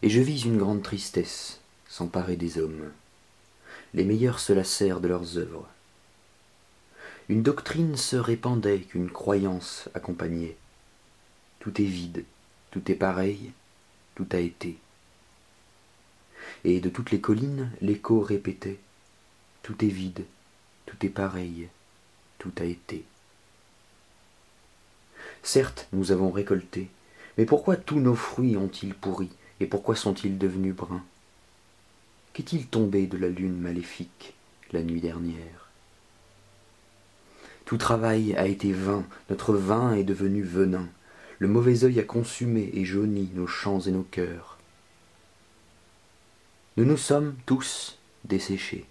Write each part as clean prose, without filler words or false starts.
et je vis une grande tristesse s'emparer des hommes. Les meilleurs se lassèrent de leurs œuvres. Une doctrine se répandait qu'une croyance accompagnait. Tout est vide, tout est pareil, tout a été. Et de toutes les collines, l'écho répétait: tout est vide, tout est pareil, tout a été. Certes, nous avons récolté, mais pourquoi tous nos fruits ont-ils pourri, et pourquoi sont-ils devenus bruns? Qu'est-il tombé de la lune maléfique la nuit dernière? Tout travail a été vain, notre vin est devenu venin, le mauvais œil a consumé et jauni nos champs et nos cœurs. Nous nous sommes tous desséchés.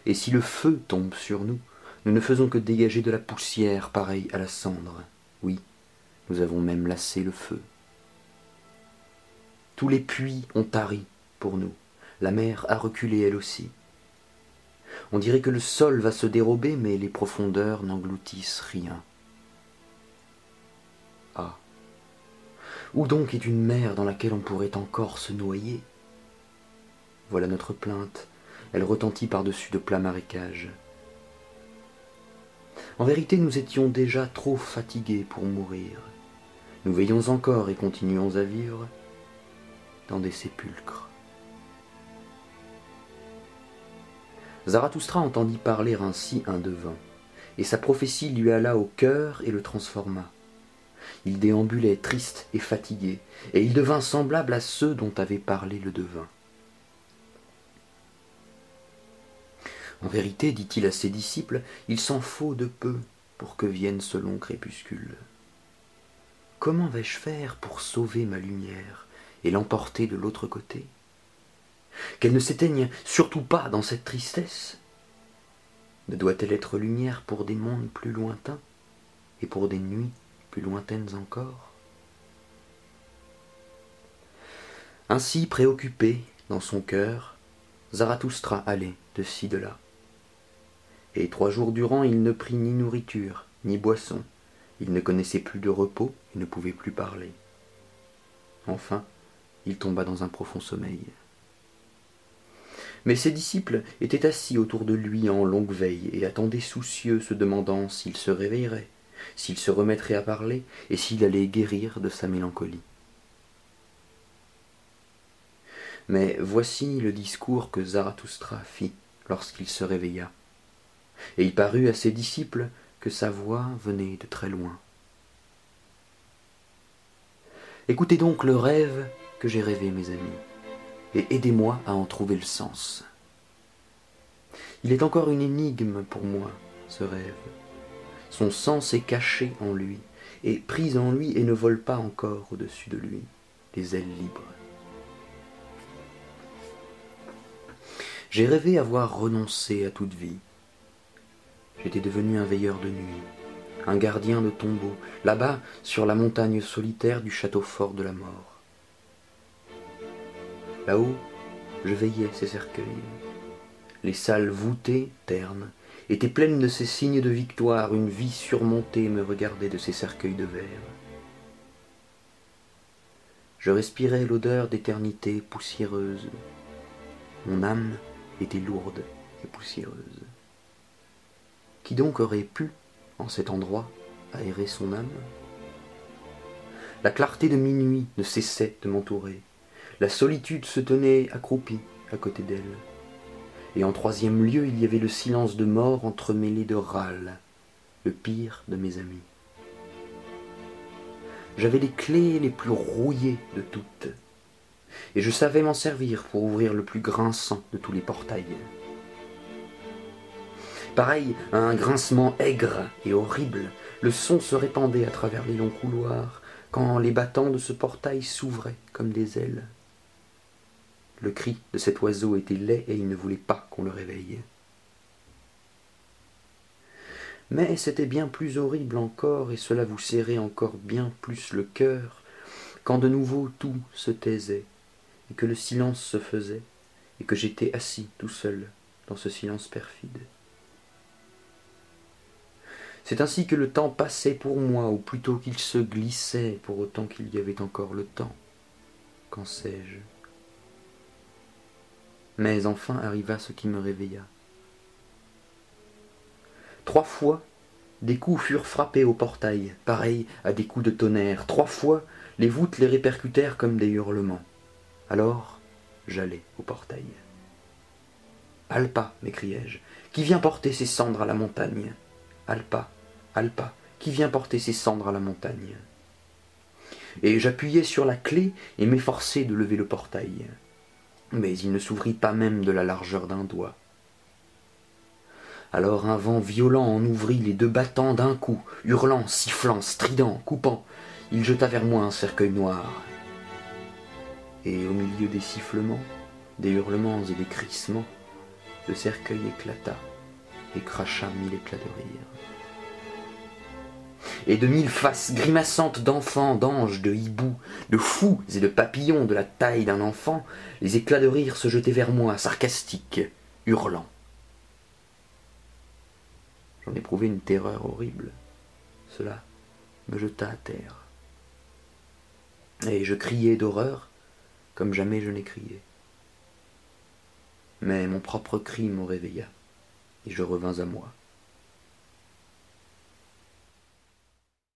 Et si le feu tombe sur nous, nous ne faisons que dégager de la poussière pareille à la cendre. Oui, nous avons même lassé le feu. Tous les puits ont tari pour nous, la mer a reculé elle aussi. On dirait que le sol va se dérober, mais les profondeurs n'engloutissent rien. Ah, où donc est une mer dans laquelle on pourrait encore se noyer? Voilà notre plainte, elle retentit par-dessus de plats marécages. En vérité, nous étions déjà trop fatigués pour mourir. Nous veillons encore et continuons à vivre dans des sépulcres. Zarathustra entendit parler ainsi un devin, et sa prophétie lui alla au cœur et le transforma. Il déambulait triste et fatigué, et il devint semblable à ceux dont avait parlé le devin. En vérité, dit-il à ses disciples, il s'en faut de peu pour que vienne ce long crépuscule. Comment vais-je faire pour sauver ma lumière et l'emporter de l'autre côté? Qu'elle ne s'éteigne surtout pas dans cette tristesse. Ne doit-elle être lumière pour des mondes plus lointains et pour des nuits plus lointaines encore? Ainsi préoccupé dans son cœur, Zarathustra allait de ci de là. Et 3 jours durant, il ne prit ni nourriture, ni boisson. Il ne connaissait plus de repos et ne pouvait plus parler. Enfin, il tomba dans un profond sommeil. Mais ses disciples étaient assis autour de lui en longue veille et attendaient soucieux, se demandant s'il se réveillerait, s'il se remettrait à parler et s'il allait guérir de sa mélancolie. Mais voici le discours que Zarathustra fit lorsqu'il se réveilla. Et il parut à ses disciples que sa voix venait de très loin. Écoutez donc le rêve que j'ai rêvé, mes amis, et aidez-moi à en trouver le sens. Il est encore une énigme pour moi, ce rêve. Son sens est caché en lui, et pris en lui et ne vole pas encore au-dessus de lui, les ailes libres. J'ai rêvé avoir renoncé à toute vie. J'étais devenu un veilleur de nuit, un gardien de tombeaux, là-bas sur la montagne solitaire du château fort de la mort. Là-haut, je veillais ces cercueils. Les salles voûtées, ternes, étaient pleines de ces signes de victoire, une vie surmontée me regardait de ces cercueils de verre. Je respirais l'odeur d'éternité poussiéreuse. Mon âme était lourde et poussiéreuse. Qui donc aurait pu, en cet endroit, aérer son âme? La clarté de minuit ne cessait de m'entourer. La solitude se tenait accroupie à côté d'elle. Et en 3e lieu, il y avait le silence de mort entremêlé de râles, le pire de mes amis. J'avais les clés les plus rouillées de toutes, et je savais m'en servir pour ouvrir le plus grinçant de tous les portails. Pareil à un grincement aigre et horrible, le son se répandait à travers les longs couloirs, quand les battants de ce portail s'ouvraient comme des ailes. Le cri de cet oiseau était laid et il ne voulait pas qu'on le réveille. Mais c'était bien plus horrible encore, et cela vous serrait encore bien plus le cœur, quand de nouveau tout se taisait, et que le silence se faisait, et que j'étais assis tout seul dans ce silence perfide. C'est ainsi que le temps passait pour moi, ou plutôt qu'il se glissait, pour autant qu'il y avait encore le temps, qu'en sais-je? Mais enfin arriva ce qui me réveilla. 3 fois, des coups furent frappés au portail, pareils à des coups de tonnerre. 3 fois, les voûtes les répercutèrent comme des hurlements. Alors, j'allai au portail. « Alpa » m'écriai-je, « qui vient porter ses cendres à la montagne ?»« Alpa, Alpa, qui vient porter ses cendres à la montagne ?» Et j'appuyai sur la clé et m'efforçai de lever le portail. Mais il ne s'ouvrit pas même de la largeur d'un doigt. Alors un vent violent en ouvrit les 2 battants d'un coup, hurlant, sifflant, strident, coupant. Il jeta vers moi un cercueil noir. Et au milieu des sifflements, des hurlements et des crissements, le cercueil éclata et cracha 1000 éclats de rire. Et de 1000 faces grimaçantes d'enfants, d'anges, de hiboux, de fous et de papillons de la taille d'un enfant, les éclats de rire se jetaient vers moi, sarcastiques, hurlants. J'en éprouvai une terreur horrible. Cela me jeta à terre. Et je criai d'horreur comme jamais je n'ai crié. Mais mon propre cri me réveilla, et je revins à moi.